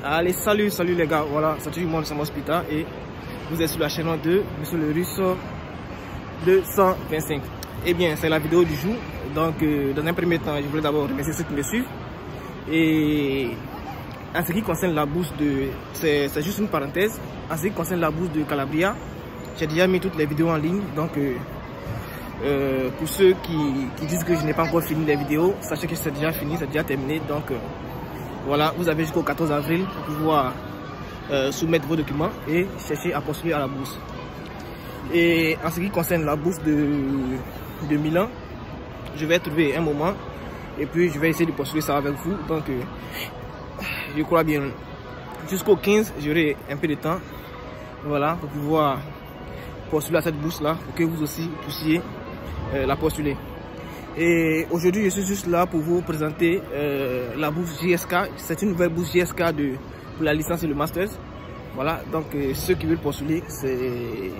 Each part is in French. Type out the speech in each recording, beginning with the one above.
Allez, salut les gars, voilà, c'est toujours moi, Sam Hospital et vous êtes sur la chaîne de Monsieur le Russe 225. Eh bien, c'est la vidéo du jour. Donc, dans un premier temps, je voulais d'abord remercier ceux qui me suivent. Et en ce qui concerne la bourse de... C'est juste une parenthèse. En ce qui concerne la bourse de Calabria, j'ai déjà mis toutes les vidéos en ligne. Donc, pour ceux qui disent que je n'ai pas encore fini les vidéos, sachez que c'est déjà fini, c'est déjà terminé. Donc, voilà, vous avez jusqu'au 14 avril pour pouvoir soumettre vos documents et chercher à postuler à la bourse. Et en ce qui concerne la bourse de Milan, je vais trouver un moment et puis je vais essayer de postuler ça avec vous. Donc, je crois bien jusqu'au 15, j'aurai un peu de temps, voilà, pour pouvoir postuler à cette bourse là, pour que vous aussi puissiez la postuler. Et aujourd'hui, je suis juste là pour vous présenter la bourse JSK. C'est une nouvelle bourse JSK pour la licence et le master. Voilà, donc ceux qui veulent postuler, c'est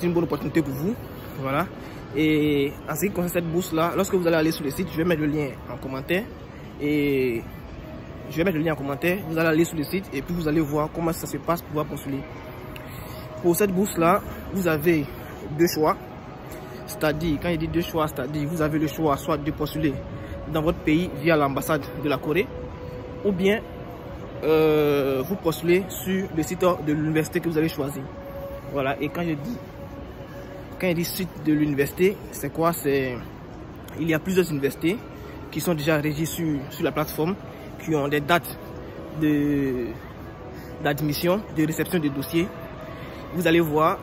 une bonne opportunité pour vous. Voilà. Et en ce qui concerne cette bourse là, lorsque vous allez aller sur le site, je vais mettre le lien en commentaire. Et je vais mettre le lien en commentaire. Vous allez aller sur le site et puis vous allez voir comment ça se passe pour pouvoir postuler. Pour cette bourse là, vous avez deux choix. C'est-à-dire, quand il dit deux choix, c'est-à-dire vous avez le choix soit de postuler dans votre pays via l'ambassade de la Corée, ou bien vous postulez sur le site de l'université que vous avez choisi. Voilà, et quand il dit site de l'université, c'est quoi? Il y a plusieurs universités qui sont déjà régies sur la plateforme, qui ont des dates d'admission, de réception des dossiers. Vous allez voir,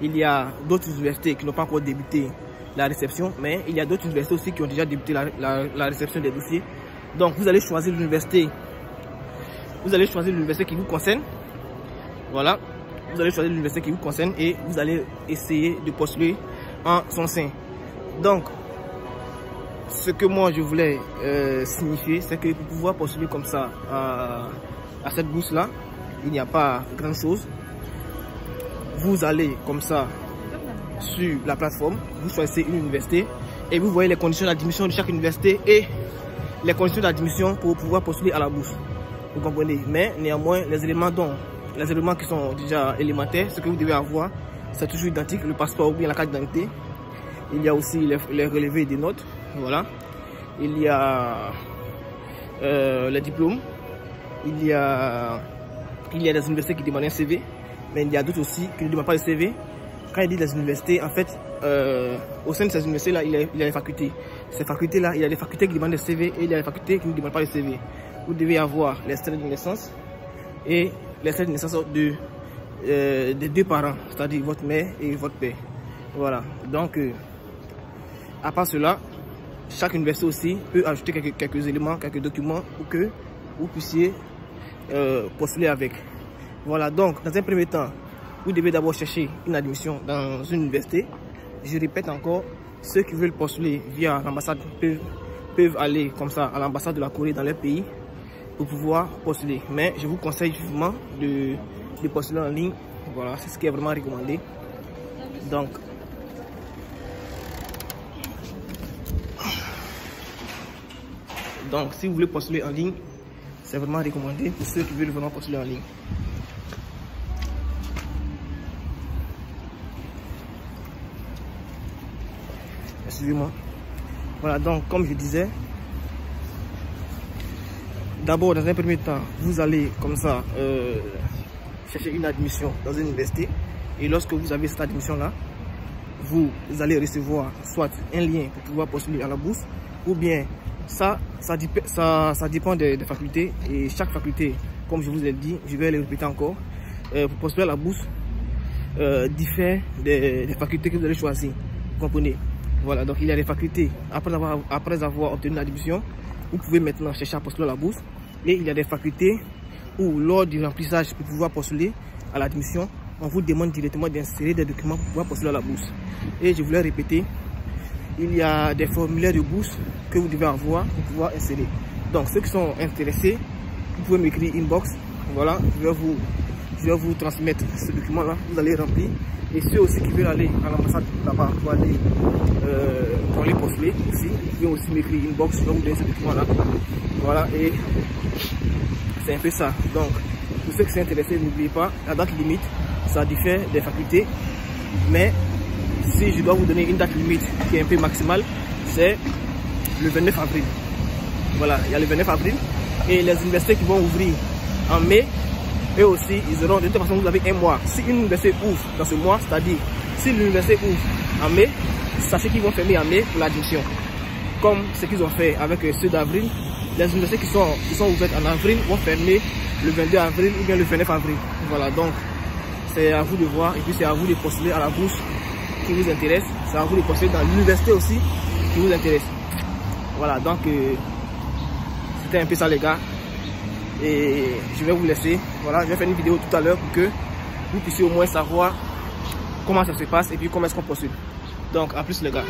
il y a d'autres universités qui n'ont pas encore débuté la réception, mais il y a d'autres universités aussi qui ont déjà débuté la réception des dossiers. Donc vous allez choisir l'université. Vous allez choisir l'université qui vous concerne. Voilà. Vous allez choisir l'université qui vous concerne et vous allez essayer de postuler en son sein. Donc, ce que moi je voulais signifier, c'est que pour pouvoir postuler comme ça à cette bourse-là, il n'y a pas grand chose. Vous allez comme ça sur la plateforme, vous choisissez une université et vous voyez les conditions d'admission de chaque université et les conditions d'admission pour pouvoir postuler à la bourse. Vous comprenez? Mais néanmoins, les éléments qui sont déjà élémentaires, ce que vous devez avoir, c'est toujours identique, le passeport ou bien la carte d'identité. Il y a aussi les relevés des notes, voilà. Il y a les diplômes. Il y a des universités qui demandent un CV. Mais il y a d'autres aussi qui ne demandent pas de CV. Quand il dit les universités, en fait, au sein de ces universités-là, il y a les facultés. Ces facultés-là, il y a des facultés qui demandent des CV et il y a des facultés qui ne demandent pas de CV. Vous devez avoir l'extrait de naissance et l'extrait de naissance des deux parents, c'est-à-dire votre mère et votre père. Voilà. Donc, à part cela, chaque université aussi peut ajouter quelques éléments, quelques documents pour que vous puissiez postuler avec. Voilà, donc dans un premier temps, vous devez d'abord chercher une admission dans une université. Je répète encore, ceux qui veulent postuler via l'ambassade peuvent aller comme ça à l'ambassade de la Corée dans leur pays pour pouvoir postuler. Mais je vous conseille vivement de postuler en ligne. Voilà, c'est ce qui est vraiment recommandé. Donc si vous voulez postuler en ligne, c'est vraiment recommandé pour ceux qui veulent vraiment postuler en ligne. Excusez-moi. Voilà, donc comme je disais, d'abord dans un premier temps, vous allez comme ça chercher une admission dans une université et lorsque vous avez cette admission là, vous allez recevoir soit un lien pour pouvoir postuler à la bourse ou bien ça dépend des facultés et chaque faculté, comme je vous ai dit, je vais le répéter encore, pour postuler à la bourse diffère des facultés que vous allez choisir. Vous comprenez? Voilà, donc il y a des facultés, après avoir obtenu l'admission, vous pouvez maintenant chercher à postuler à la bourse. Et il y a des facultés où lors du remplissage pour pouvoir postuler à l'admission, on vous demande directement d'insérer des documents pour pouvoir postuler à la bourse. Et je voulais répéter, il y a des formulaires de bourse que vous devez avoir pour pouvoir insérer. Donc ceux qui sont intéressés, vous pouvez m'écrire inbox. Voilà, je vais vous transmettre ce document là, vous allez remplir. Et ceux aussi qui veulent aller à l'ambassade là-bas pour aller postuler aussi, vous pouvez aussi m'écrire inbox, je vais vous donner ce document là. Voilà, et c'est un peu ça. Donc, pour ceux qui sont intéressés, n'oubliez pas, la date limite, ça diffère des facultés. Mais si je dois vous donner une date limite qui est un peu maximale, c'est le 29 avril. Voilà, il y a le 29 avril. Et les universités qui vont ouvrir en mai, eux aussi, ils auront, de toute façon, vous avez un mois. Si une université ouvre dans ce mois, c'est-à-dire, si l'université ouvre en mai, sachez qu'ils vont fermer en mai pour l'admission. Comme ce qu'ils ont fait avec ceux d'avril, les universités qui sont ouvertes en avril vont fermer le 22 avril ou bien le 29 avril. Voilà, donc, c'est à vous de voir et puis c'est à vous de postuler à la bourse qui vous intéresse. C'est à vous de postuler dans l'université aussi qui vous intéresse. Voilà, donc, c'était un peu ça les gars. Et je vais vous laisser. Voilà, je vais faire une vidéo tout à l'heure pour que vous puissiez au moins savoir comment ça se passe et puis comment est-ce qu'on postule. Donc, à plus les gars.